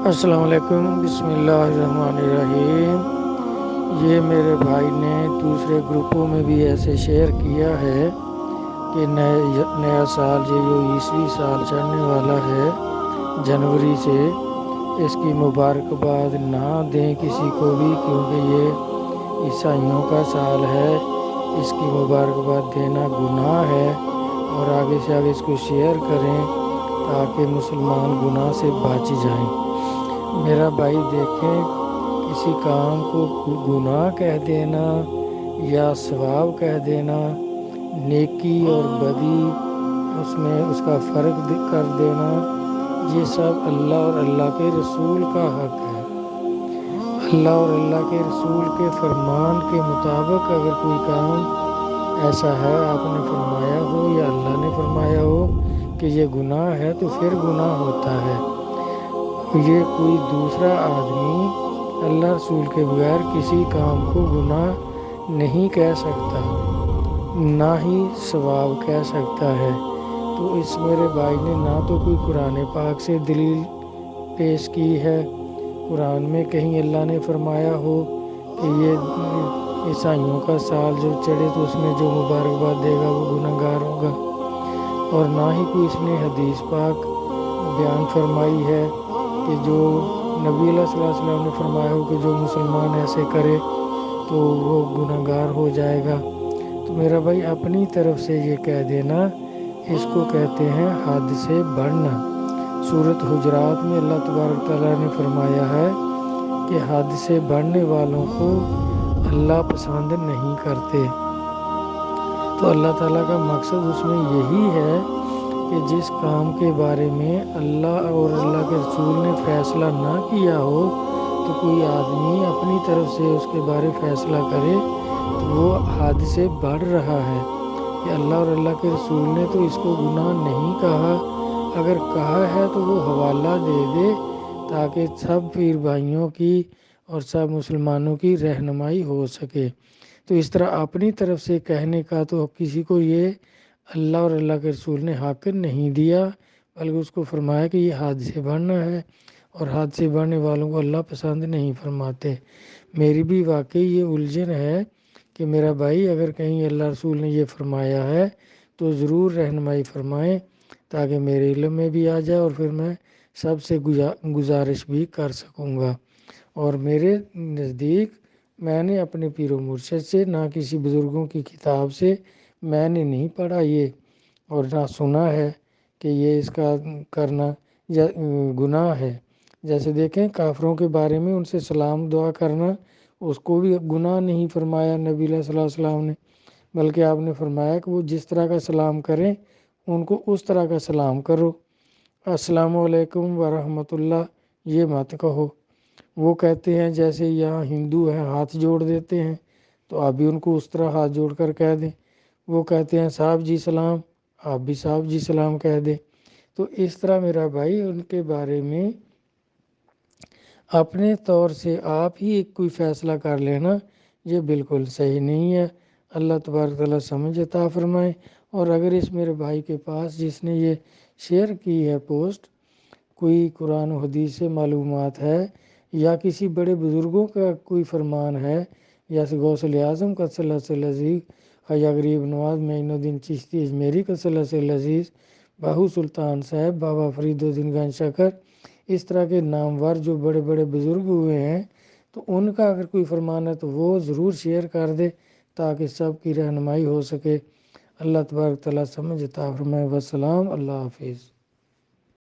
السلام علیکم، بسم اللہ الرحمن الرحیم۔ یہ میرے بھائی نے دوسرے گروپوں میں بھی ایسے شیئر کیا ہے کہ نیا سال یہ جو عیسوی سال چڑھنے والا ہے جنوری سے، اس کی مبارکباد نہ دیں کسی کو بھی، کیونکہ یہ عیسائیوں کا سال ہے۔ اس کی مبارکباد دینا گناہ ہے، اور آگے سے آگے اس کو شیئر کریں تاکہ مسلمان گناہ سے بچ جائیں۔ میرا بھائی دیکھیں، کسی کام کو گناہ کہہ دینا یا ثواب کہہ دینا، نیکی اور بدی اس میں اس کا فرق کر دینا، یہ سب اللہ اور اللہ کے رسول کا حق ہے۔ اللہ اور اللہ کے رسول کے فرمان کے مطابق اگر کوئی کام ایسا ہے آپ نے فرمایا ہو یا اللہ نے فرمایا ہو کہ یہ گناہ ہے، تو پھر گناہ ہوتا ہے۔ یہ کوئی دوسرا آدمی اللہ رسول کے بغیر کسی کام کو گناہ نہیں کہہ سکتا، نہ ہی ثواب کہہ سکتا ہے۔ تو اس میرے بھائی نے نہ تو کوئی قرآن پاک سے دلیل پیش کی ہے، قرآن میں کہیں اللہ نے فرمایا ہو کہ یہ عیسائیوں کا سال جو چڑھے تو اس میں جو مبارکباد دے گا وہ گناہ گار ہوگا، اور نہ ہی کوئی اس نے حدیث پاک بیان فرمائی ہے کہ جو نبی اللہ صلی اللہ علیہ وسلم نے فرمایا ہو کہ جو مسلمان ایسے کرے تو وہ گناہ گار ہو جائے گا۔ تو میرا بھائی اپنی طرف سے یہ کہہ دینا، اس کو کہتے ہیں حد سے بڑھنا۔ سورۃ حجرات میں اللہ تبارک تعالیٰ نے فرمایا ہے کہ حد سے بڑھنے والوں کو اللہ پسند نہیں کرتے۔ تو اللہ تعالیٰ کا مقصد اس میں یہی ہے کہ جس کام کے بارے میں اللہ اور اللہ کے رسول نے فیصلہ نہ کیا ہو تو کوئی آدمی اپنی طرف سے اس کے بارے فیصلہ کرے تو وہ حد سے بڑھ رہا ہے کہ اللہ اور اللہ کے رسول نے تو اس کو گناہ نہیں کہا، اگر کہا ہے تو وہ حوالہ دے دے تاکہ سب پیر بھائیوں کی اور سب مسلمانوں کی رہنمائی ہو سکے۔ تو اس طرح اپنی طرف سے کہنے کا تو کسی کو یہ اللہ اور اللہ کے رسول نے حق نہیں دیا، بلکہ اس کو فرمایا کہ یہ حد سے بڑھنا ہے، اور حد سے بڑھنے والوں کو اللہ پسند نہیں فرماتے۔ میری بھی واقعی یہ الجھن ہے کہ میرا بھائی اگر کہیں اللہ رسول نے یہ فرمایا ہے تو ضرور رہنمائی فرمائیں تاکہ میرے علم میں بھی آ جائے، اور پھر میں سب سے گزارش بھی کر سکوں گا۔ اور میرے نزدیک میں نے اپنے پیر و مرشد سے، نہ کسی بزرگوں کی کتاب سے میں نے نہیں پڑھا یہ، اور نہ سنا ہے کہ یہ اس کا کرنا گناہ ہے۔ جیسے دیکھیں کافروں کے بارے میں ان سے سلام دعا کرنا، اس کو بھی گناہ نہیں فرمایا نبی صلی اللہ علیہ وسلم نے، بلکہ آپ نے فرمایا کہ وہ جس طرح کا سلام کریں ان کو اس طرح کا سلام کرو۔ السلام علیکم ورحمۃ اللہ یہ مت کہو۔ وہ کہتے ہیں جیسے یہاں ہندو ہیں ہاتھ جوڑ دیتے ہیں، تو آپ بھی ان کو اس طرح ہاتھ جوڑ کر کہہ دیں۔ وہ کہتے ہیں صاحب جی سلام، آپ بھی صاحب جی سلام کہہ دیں۔ تو اس طرح میرا بھائی ان کے بارے میں اپنے طور سے آپ ہی ایک کوئی فیصلہ کر لینا یہ بالکل صحیح نہیں ہے۔ اللہ تبارک تعالیٰ سمجھ عطا فرمائے۔ اور اگر اس میرے بھائی کے پاس جس نے یہ شیئر کی ہے پوسٹ کوئی قرآن و حدیث سے معلومات ہے، یا کسی بڑے بزرگوں کا کوئی فرمان ہے، جیسے غوث اعظم قدس اللہ سر عزیز، خواجہ غریب نواز معین الدین چشتی اجمیری قدس اللہ سر عزیز، باہو سلطان صاحب، بابا فرید الدین گنج شکر، اس طرح کے نامور جو بڑے بڑے بزرگ ہوئے ہیں، تو ان کا اگر کوئی فرمان ہے تو وہ ضرور شیئر کر دے تاکہ سب کی رہنمائی ہو سکے۔ اللہ تبارک تعالیٰ سمجھ عطا فرمائے۔ والسلام، اللہ حافظ۔